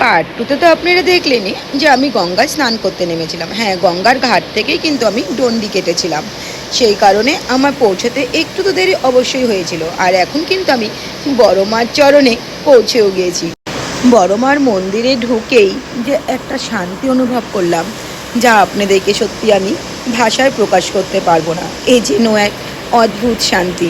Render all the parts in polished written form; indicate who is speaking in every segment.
Speaker 1: Part টুতে তো আপনারা দেখলেনই যে আমি গঙ্গায় স্নান করতে নেমেছিলাম। হ্যাঁ, গঙ্গার ঘাট থেকেই কিন্তু আমি ডন্ডি কেটেছিলাম। সেই কারণে আমার পৌঁছতে একটু তো দেরি অবশ্যই হয়েছিল। আর এখন কিন্তু আমি বড় মার চরণে পৌঁছেও গিয়েছি। বড় মার মন্দিরে ঢুকেই যে একটা শান্তি অনুভব করলাম, যা আপনাদেরকে সত্যি আমি ভাষায় প্রকাশ করতে পারবো না। এই যেন এক অদ্ভুত শান্তি।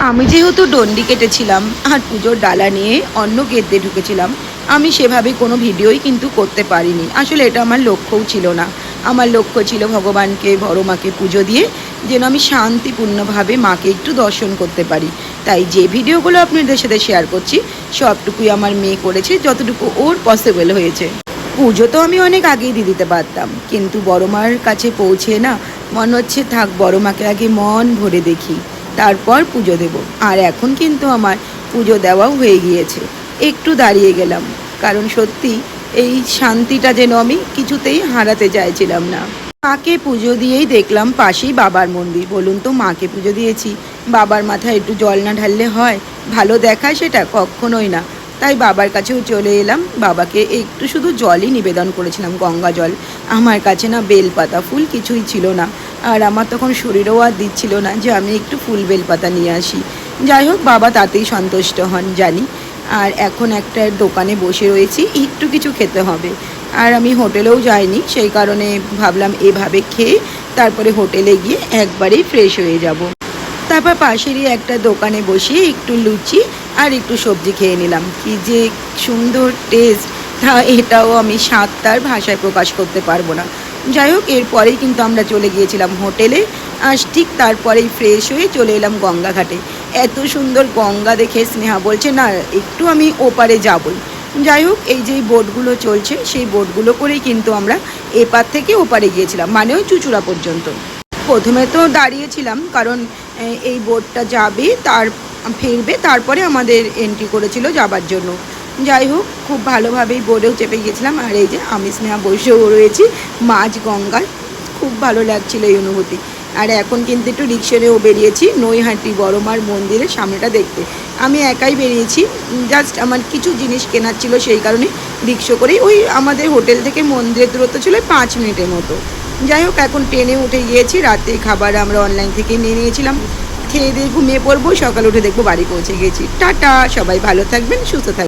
Speaker 1: আমি যেহেতু ডন্ডি কেটেছিলাম আর পুজোর ডালা নিয়ে অন্য গেট দিয়ে ঢুকেছিলাম, আমি সেভাবে কোনো ভিডিওই কিন্তু করতে পারিনি। আসলে এটা আমার লক্ষ্যও ছিল না। আমার লক্ষ্য ছিল ভগবানকে, বড় মাকে পুজো দিয়ে যেন আমি শান্তিপূর্ণভাবে মাকে একটু দর্শন করতে পারি। তাই যে ভিডিওগুলো আপনাদের সাথে শেয়ার করছি সবটুকুই আমার মেয়ে করেছে, যতটুকু ওর পসিবল হয়েছে। পুজো তো আমি অনেক আগেই দিয়ে দিতে পারতাম, কিন্তু বড় মার কাছে পৌঁছে না মনে হচ্ছে থাক বড় মাকে আগে মন ভরে দেখি, তারপর পুজো দেব। আর এখন কিন্তু আমার পুজো দেওয়াও হয়ে গিয়েছে। একটু দাঁড়িয়ে গেলাম, কারণ সত্যি এই শান্তিটা যেন আমি কিছুতেই হারাতে চাইছিলাম না। মাকে পুজো দিয়েই দেখলাম পাশেই বাবার মন্দির। বলুন তো, মাকে পুজো দিয়েছি, বাবার মাথায় একটু জল না ঢাললে হয়? ভালো দেখায় সেটা? কখনোই না। তাই বাবার কাছেও চলে এলাম। বাবাকে একটু শুধু জলই নিবেদন করেছিলাম, গঙ্গা জল। আমার কাছে না বেলপাতা ফুল কিছুই ছিল না, আর আমার তখন শরীরও আর দিচ্ছিল না যে আমি একটু ফুল বেলপাতা নিয়ে আসি। যাই হোক, বাবা তাতেই সন্তুষ্ট হন জানি। আর এখন একটা দোকানে বসে রয়েছি, একটু কিছু খেতে হবে। আর আমি হোটেলেও যাইনি, সেই কারণে ভাবলাম এভাবে খেয়ে তারপরে হোটেলে গিয়ে একবারেই ফ্রেশ হয়ে যাব। তারপর পাশেরই একটা দোকানে বসে একটু লুচি আর একটু সবজি খেয়ে নিলাম। কি যে সুন্দর টেস্ট, তা এটাও আমি স্বাদটার ভাষায় প্রকাশ করতে পারবো না। যাই হোক, এরপরেই কিন্তু আমরা চলে গিয়েছিলাম হোটেলে। আর ঠিক তারপরেই ফ্রেশ হয়ে চলে এলাম গঙ্গা ঘাটে। এত সুন্দর গঙ্গা দেখে স্নেহা বলছে না একটু আমি ওপারে যাবই। যাই হোক, এই যে বোটগুলো চলছে সেই বোটগুলো করেই কিন্তু আমরা এপার থেকে ওপারে গিয়েছিলাম, মানে ওই চুচুড়া পর্যন্ত। প্রথমে তো দাঁড়িয়েছিলাম, কারণ এই বোটটা যাবে তার ফিরবে, তারপরে আমাদের এন্ট্রি করেছিল যাবার জন্য। যাই হোক, খুব ভালোভাবেই বোটেও চেপে গিয়েছিলাম। আর এই যে আমি স্নেহা বসেও রয়েছি মাঝ গঙ্গায়। খুব ভালো লাগছিল এই অনুভূতি। আর এখন কিন্তু একটু রিক্সারেও বেরিয়েছি নৈহাটি বড় মার মন্দিরের সামনেটা দেখতে। আমি একাই বেরিয়েছি, জাস্ট আমার কিছু জিনিস কেনার ছিল, সেই কারণে রিক্সা করেই, ওই আমাদের হোটেল থেকে মন্দিরের দূরত্ব ছিল 5 মিনিটের মতো। যাই হোক, এখন ট্রেনে উঠে গিয়েছি। রাতে খাবার আমরা অনলাইন থেকে নিয়ে নিয়েছিলাম। খেয়ে দিয়ে ঘুমিয়ে পড়বো, সকালে উঠে দেখবো বাড়ি পৌঁছে গেছি। টাটা, সবাই ভালো থাকবেন, সুস্থ থাকবেন।